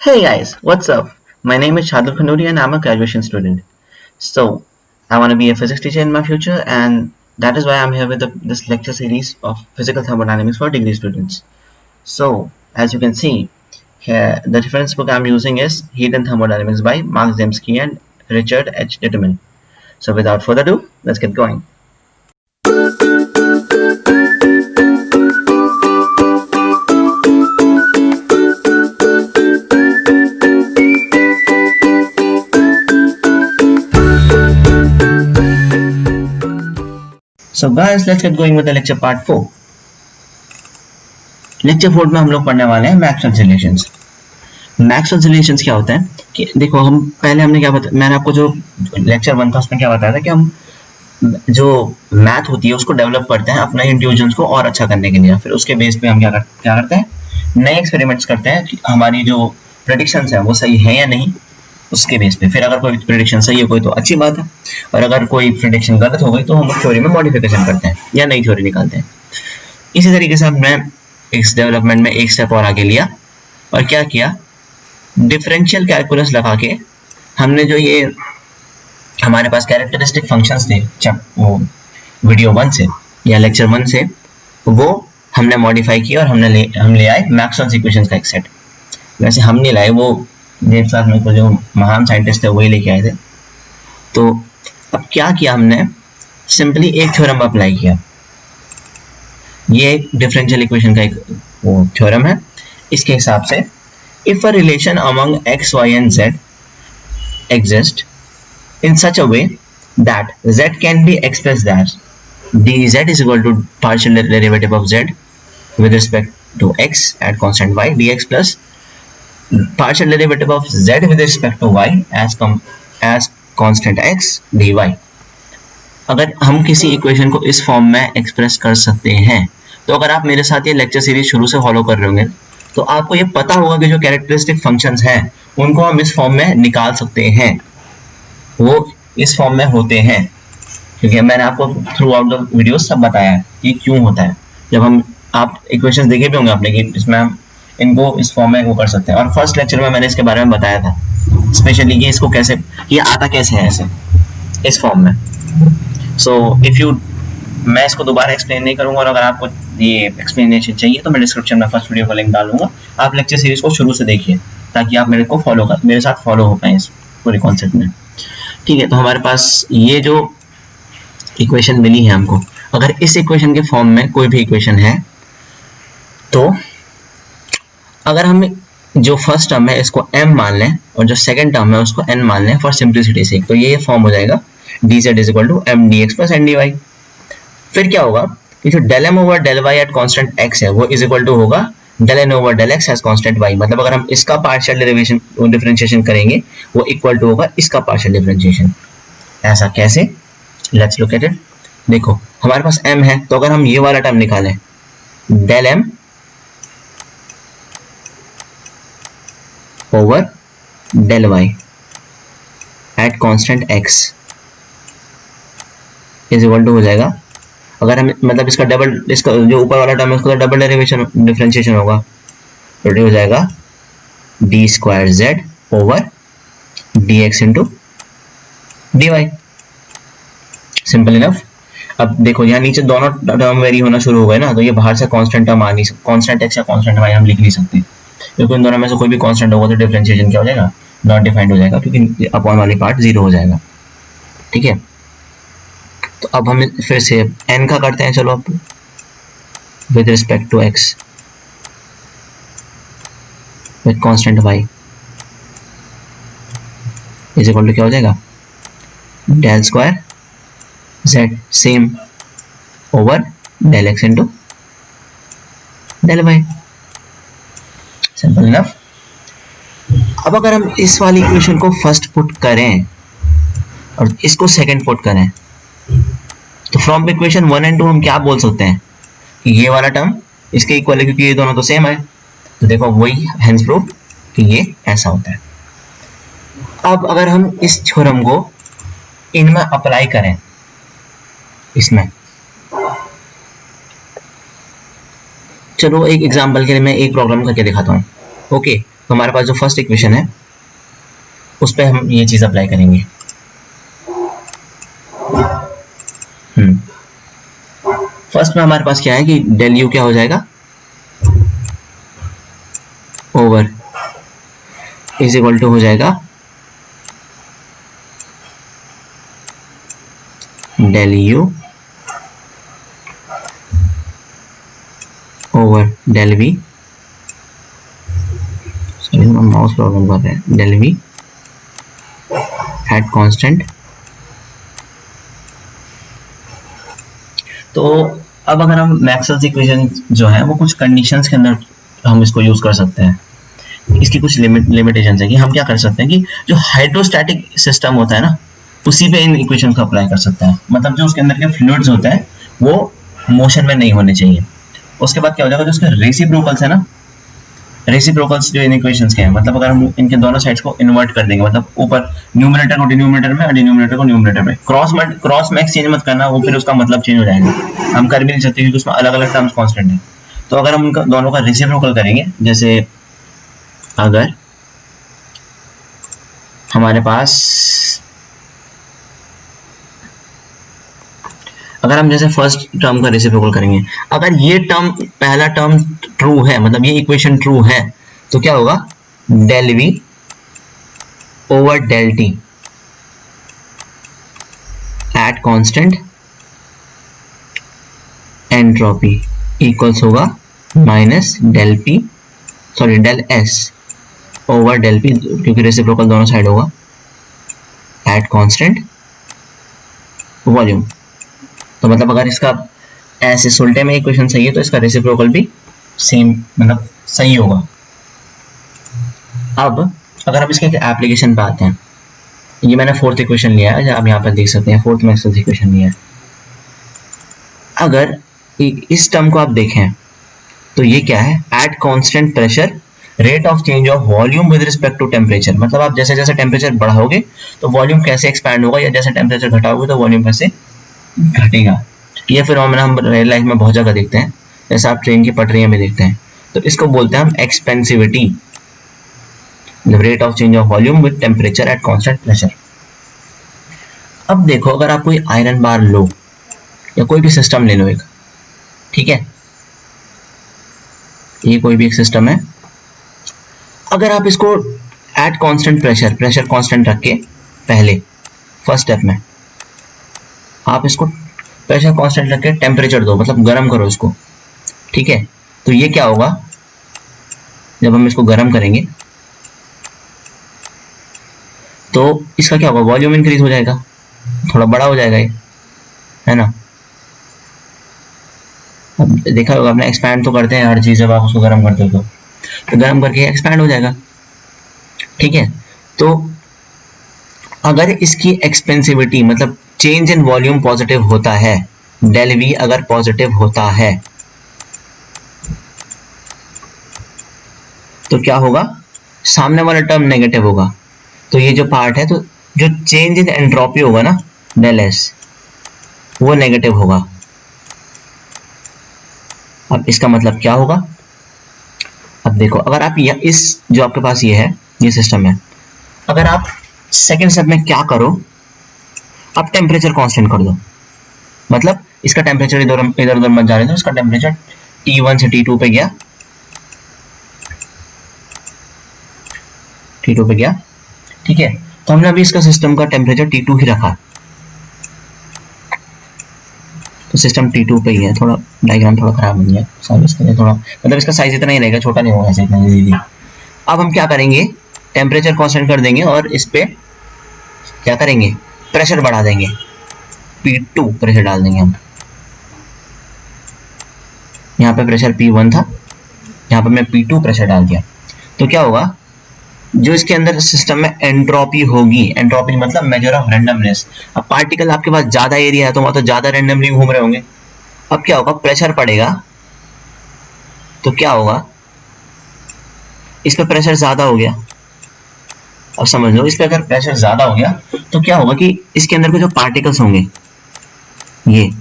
Hey guys, what's up? My name is Shadul Khanuri and I'm a graduation student. So, I want to be a physics teacher in my future, and that is why I'm here with this lecture series of physical thermodynamics for degree students. So, as you can see, here the reference book I'm using is Heat and Thermodynamics by Mark Zemsky and Richard H. Ditterman. So, without further ado, let's get going. So guys, let's get going with the lecture part 4. Lecture 4 में हम लोग पढ़ने वाले हैं Maxwell's relations. Maxwell's relations क्या होता है कि देखो, हमने क्या बताया, मैंने आपको जो लेक्चर 1 था उसमें क्या बताया था कि हम जो मैथ होती है उसको डेवलप करते हैं अपना इंट्यूजन्स को और अच्छा करने के लिए। फिर उसके बेस पे हम क्या करते हैं, नए एक्सपेरिमेंट्स करते हैं कि हमारी जो प्रेडिक्शंस है वो सही है या नहीं, उसके बेस पे। फिर अगर कोई प्रेडिक्शन सही है कोई तो अच्छी बात है, और अगर कोई प्रेडिक्शन गलत हो गई तो हम थ्योरी में मॉडिफिकेशन करते हैं या नई थ्योरी निकालते हैं। इसी तरीके से हमने इस डेवलपमेंट में एक स्टेप और आगे लिया और क्या किया, डिफरेंशियल कैलकुलस लगा के हमने जो ये हमारे पास कैरेक्टरिस्टिक फंक्शंस थे वो वीडियो 1 से या लेक्चर 1 से, वो हमने मॉडिफाई किया और हम ले आए मैक्सवेल्स इक्वेशंस का एक सेट। वैसे हम नहीं लाए, वो मेरे साथ में को जो महान साइंटिस्ट थे वही लेके आए थे। तो अब क्या किया, हमने सिंपली एक थ्योरम अप्लाई किया। ये एक डिफरेंशियल इक्वेशन का एक वो थ्योरम है। इसके हिसाब से if a relation among x y and z exist in such a way that z can be expressed as dz is equal to partial derivative of z with respect to x at constant y dx plus partial derivative of z with respect to y as constant x dy। अगर हम किसी equation को इस form में express कर सकते हैं, तो अगर आप मेरे साथ ये लेक्चर सीरीज शुरू से फॉलो कर रहे होंगे तो आपको ये पता होगा कि जो कैरेक्टरिस्टिक फंक्शंस हैं उनको हम इस फॉर्म में निकाल सकते हैं, वो इस फॉर्म में होते हैं। क्योंकि मैंने आपको थ्रू आउट द वीडियो सब बताया है कि क्यों होता है। जब हम आप इक्वेशंस देखे भी होंगे आपने कि इसमें हम इनको इस फॉर्म में वो कर सकते हैं, और फर्स्ट लेक्चर में मैंने इसके बारे में बताया था स्पेशली कि इसको कैसे, ये आता कैसे है ऐसे इस फॉर्म में। सो इफ यू, मैं इसको दोबारा एक्सप्लेन नहीं करूंगा, और अगर आपको ये एक्सप्लेनेशन चाहिए तो मैं डिस्क्रिप्शन में फर्स्ट वीडियो का लिंक डालूंगा। आप लेक्चर सीरीज को शुरू से देखिए ताकि आप मेरे साथ फॉलो हो पाए इस पूरे कॉन्सेप्ट में। ठीक है, तो हमारे पास ये जो इक्वेशन मिली है हमको, अगर इस इक्वेशन के फॉर्म में कोई भी इक्वेशन है तो अगर हम जो फर्स्ट टर्म है इसको m मान लें और जो सेकंड टर्म है उसको n मान लें फॉर सिंप्लिसिटी से, तो ये फॉर्म हो जाएगा dz is equal to m dx plus n dy। फिर क्या होगा कि जो del m over del y at constant x है वो इज इक्वल टू होगा del n over del x as constant y। मतलब अगर हम इसका पार्शियल डिफरेंशिएशन करेंगे वो इक्वल टू होगा इसका पार्शियल डिफरेंशिएशन। ऐसा कैसे, लेट्स लुक एट इट। देखो हमारे पास m है, तो अगर हम ये वाला टर्म निकालें del m over del y at constant x is equal to हो जाएगा, अगर हम मतलब इसका डबल, इसका जो ऊपर वाला टर्म है उसका डबल डेरिवेशन डिफरेंशिएशन होगा, तो ये हो जाएगा d square z over d x into d y. Simple enough. अब देखो यहाँ नीचे दोनों टर्म वेरी होना शुरू हो गए ना, तो ये बाहर से कांस्टेंट टर्म आ नहीं सकते, कांस्टेंट एक्स या कांस्टेंट वाई हम लिख नहीं सकते, क्योंकि इन दोनों में से कोई भी कांस्टेंट होगा तो डिफरेंशिएशन क्या हो जाएगा, नॉट डिफाइंड हो जाएगा, क्योंकि अपॉन वाली पार्ट जीरो हो जाएगा। ठीक है, तो अब हम फिर से n का करते हैं। चलो अब with respect to x with constant y is equal to क्या हो जाएगा, del square z same over del x into del y। Simple enough. अब अगर हम इस वाली इक्वेशन को फर्स्ट पुट करें और इसको सेकंड पुट करें, तो फ्रॉम इक्वेशन 1 एंड 2 हम क्या बोल सकते हैं कि ये वाला टर्म इसके इक्वल है, क्योंकि ये दोनों तो सेम है। तो देखो वही हेंस प्रूफ कि ये ऐसा होता है। अब अगर हम इस थ्योरम को इनमें अप्लाई करें, इसमें चलो एक एग्जांपल के लिए मैं एक प्रॉब्लम करके दिखाता हूँ। ओके, तो हमारे पास जो फर्स्ट इक्वेशन है उस पर हम ये चीज अप्लाई करेंगे। फर्स्ट में हमारे पास क्या है कि डेल यू क्या हो जाएगा, ओवर इज इक्वल टू हो जाएगा del u over del v, sorry हम माउस प्रॉब्लम कर रहे हैं, डेल वी एट कांस्टेंट। तो अब अगर हम मैक्सवेल्स इक्वेशन जो है वो कुछ कंडीशंस के अंदर हम इसको यूज कर सकते हैं। इसकी कुछ लिमिटेशंस है कि हम क्या कर सकते हैं कि जो हाइड्रोस्टैटिक सिस्टम होता है ना उसी पे इन इक्वेशन को अप्लाई कर सकते हैं। मतलब जो उसके अंदर के फ्लूइड्स होते हैं वो मोशन में नहीं होने चाहिए। उसके बाद क्या हो जाएगा, जो उसके रेसिप्रोकल्स है ना, रेसिप्रोकल्स जो इन इक्वेशंस के हैं, मतलब अगर हम इनके दोनों साइड्स को इन्वर्ट कर देंगे, मतलब ऊपर न्यूमरेटर को डिनोमिनेटर में और डिनोमिनेटर को न्यूमरेटर में, क्रॉस में एक्सचेंज मत करना, वो फिर उसका मतलब चेंज हो जाएगा, हम कर भी नहीं सकते क्योंकि उसमें अलग अलग टर्म्स कांस्टेंट है। तो अगर हम उनका दोनों का रेसिप्रोकल करेंगे, जैसे अगर हमारे पास अगर हम जैसे फर्स्ट टर्म का रेसिप्रोकल करेंगे, अगर ये टर्म पहला टर्म ट्रू है, मतलब ये इक्वेशन ट्रू है, तो क्या होगा, del V over del T at constant entropy equals होगा minus del P, sorry del S over del P, क्योंकि रेसिप्रोकल दोनों साइड होगा, एट कांस्टेंट वॉल्यूम। तो मतलब अगर इसका ऐसे उल्टे में इक्वेशन सही है तो इसका रेसिप्रोकल भी सेम मतलब सही होगा। अब अगर हम इसके एप्लीकेशन पे आते हैं, ये मैंने फोर्थ इक्वेशन लिया है, आप यहाँ पर देख सकते हैं फोर्थ मैक्सवेल्स इक्वेशन लिया है। अगर इस टर्म को आप देखें तो ये क्या है, at constant pressure rate of change of volume with respect to temperature, मतलब आप जैसे जैसे टेम्परेचर बढ़ाओगे तो वॉल्यूम कैसे एक्सपैंड होगा, या जैसे टेम्परेचर घटाओगे तो वॉल्यूम कैसे घटेगा। ये फिनोमेना हम रियल लाइफ में बहुत जगह देखते हैं, जैसे आप ट्रेन की पटरियां में देखते हैं। तो इसको बोलते हैं हम expansivity, rate of change of volume with temperature at constant pressure. अब देखो, अगर आप कोई आयरन बार लो या कोई भी सिस्टम ले लो एक, ठीक है, ये कोई भी एक सिस्टम है, अगर आप इसको एट कांस्टेंट प्रेशर कांस्टेंट रख के पहले फर्स्ट स्टेप में आप इसको प्रेशर कांस्टेंट रख के टेम्परेचर दो, मतलब गर्म करो इसको, ठीक है, तो ये क्या होगा, जब हम इसको गर्म करेंगे तो इसका क्या होगा, वॉल्यूम इंक्रीज हो जाएगा, थोड़ा बड़ा हो जाएगा ये, है ना। अब देखा होगा आपने, एक्सपैंड तो करते हैं हर चीज जब आप उसको गर्म करते हो तो गर्म करके एक्सपैंड हो जाएगा, ठीक है। तो अगर इसकी एक्सपेंसिविटी मतलब चेंज इन वॉल्यूम पॉजिटिव होता है, डेल वी अगर पॉजिटिव होता है तो क्या होगा, सामने वाला टर्म नेगेटिव होगा, तो ये जो पार्ट है, तो जो चेंज इन एंट्रोपी होगा ना, डेल एस, वो नेगेटिव होगा। अब इसका मतलब क्या होगा, अब देखो, अगर आप इस जो आपके पास ये है, ये सिस्टम है, अगर आप सेकेंड स्टेप में क्या करो, आप टेम्परेचर कांस्टेंट कर दो, मतलब इसका टेम्परेचर इधर उधर मत जाने दो, इसका टेम्परेचर T1 से T2 पे गया, T2 पे गया, ठीक है। तो हमने अभी इसका सिस्टम का टेम्परेचर T2 ही रखा, तो सिस्टम T2 पे ही है। थोड़ा डायग्राम थोड़ा खराब बन गया, सॉरी, इसके लिए थोड़ा मतलब इसका साइज इतना ही रहेगा, छोटा नहीं होगा ऐसे इतना जल्दी। अब हम क्या करेंगे, टेम्परेचर कांस्टेंट कर देंगे और इस पे क्या करेंगे, प्रेशर बढ़ा देंगे, P2 प्रेशर डाल देंगे हम। यहाँ पे प्रेशर P1 था, यहाँ पे मैं P2 प्रेशर डाल दिया, तो क्या होगा, जो इसके अंदर सिस्टम में एंट्रोपी होगी, एंट्रोपी मतलब मेजर ऑफ रैंडमनेस। अब पार्टिकल आपके पास ज्यादा एरिया है तो वहां तो ज्यादा रैंडमली घूम रहे होंगे। अब क्या होगा, प्रेशर पड़ेगा तो क्या होगा, इस पे प्रेशर ज्यादा हो गया। अब समझ लो, इस पे अगर प्रेशर ज्यादा हो गया तो क्या होगा कि इसके अंदर के जो पार्टिकल्स होंगे ये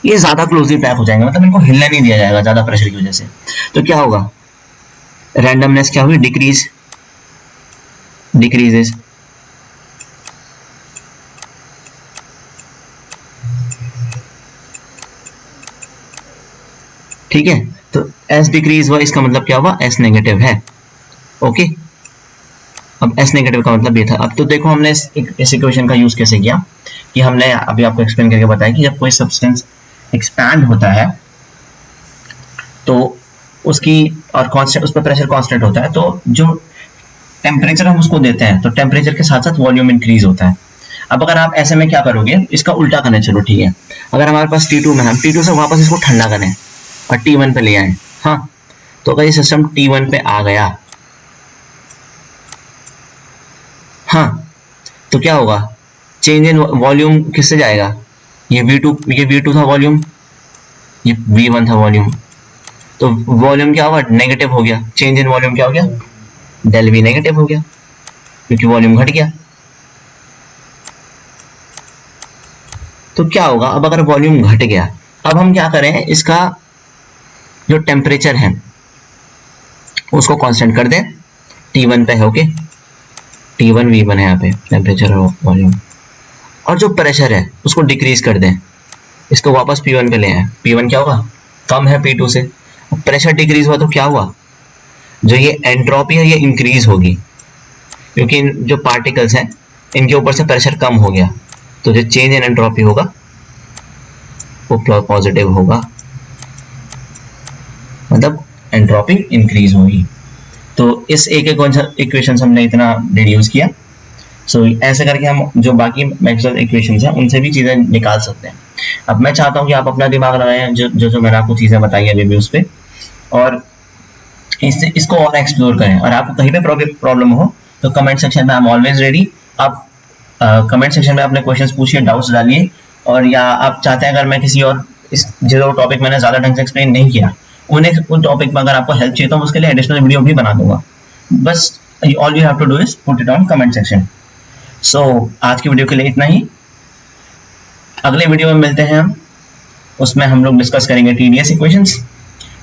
ज्यादा क्लोजली पैक हो जाएंगे, मतलब इनको हिलने नहीं दिया जाएगा ज्यादा प्रेशर की वजह से। तो क्या होगा, रैंडमनेस क्या हुई, डिक्रीजेस। ठीक है, तो एस डिक्रीज हुआ, इसका मतलब क्या हुआ, एस नेगेटिव है। ओके, अब एस नेगेटिव का मतलब ये था। अब तो देखो हमने इस इक्वेशन का यूज कैसे किया, कि हमने अभी आपको एक्सप्लेन करके बताया कि जब कोई सब्सटेंस एक्सपैंड होता है तो उसकी और कांस्टेंट, उस पर प्रेशर कांस्टेंट होता है, तो जो टेम्परेचर हम उसको देते हैं तो टेम्परेचर के साथ साथ वॉल्यूम इंक्रीज होता है। अब अगर आप ऐसे में क्या करोगे, इसका उल्टा करने चलो, ठीक है, अगर हमारे पास T2 में, हम T2 से वापस इसको ठंडा करें और T1 पे ले आए, हाँ, तो अगर ये सिस्टम T1 पे आ गया, हाँ, तो क्या होगा, चेंज इन वॉल्यूम किससे जाएगा, ये V2 था वॉल्यूम, ये V1 था वॉल्यूम, तो वॉल्यूम क्या हुआ, नेगेटिव हो गया, चेंज इन वॉल्यूम क्या हो गया, डेल V नेगेटिव हो गया, क्योंकि वॉल्यूम घट गया। तो क्या होगा, अब अगर वॉल्यूम घट गया, अब हम क्या करें, इसका जो टेम्परेचर है उसको कांस्टेंट कर दें, T1 पे है, ओके, T1 V1 है यहाँ पे टेम्परेचर और वॉल्यूम, और जो प्रेशर है उसको डिक्रीज कर दें, इसको वापस P1 पे ले आए, P1 क्या होगा, कम है P2 से, प्रेशर डिक्रीज हुआ तो क्या हुआ, जो ये एंट्रोपी है ये इंक्रीज होगी, क्योंकि जो पार्टिकल्स हैं इनके ऊपर से प्रेशर कम हो गया, तो जो चेंज इन एंट्रोपी होगा वो पॉजिटिव होगा, मतलब एंट्रोपी इंक्रीज होगी। तो इस एक इक्वेशन हमने इतना डिड्यूस किया। सो ऐसे करके हम जो बाकी मैक्सवेल इक्वेशंस हैं उनसे भी चीज़ें निकाल सकते हैं। अब मैं चाहता हूँ कि आप अपना दिमाग लगाएं, जो मैंने आपको चीज़ें बताई अभी भी उस पर, और इसको और एक्सप्लोर करें। और आपको कहीं पे प्रॉब्लम हो तो कमेंट सेक्शन में आई एम ऑलवेज रेडी। आप कमेंट सेक्शन में अपने क्वेश्चंस पूछिए, डाउट्स डालिए, और या आप चाहते हैं अगर मैं किसी और इस जो टॉपिक मैंने ज़्यादा ढंग से एक्सप्लेन नहीं किया उन टॉपिक में अगर आपको हेल्प चाहिए तो उसके लिए एडिशनल वीडियो भी बना दूंगा। बस all you have to do is put it on comment section. So आज की वीडियो के लिए इतना ही। अगले वीडियो में मिलते हैं हम, उसमें हम लोग डिस्कस करेंगे TDS equations.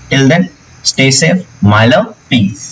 Till then stay safe, my love, piece.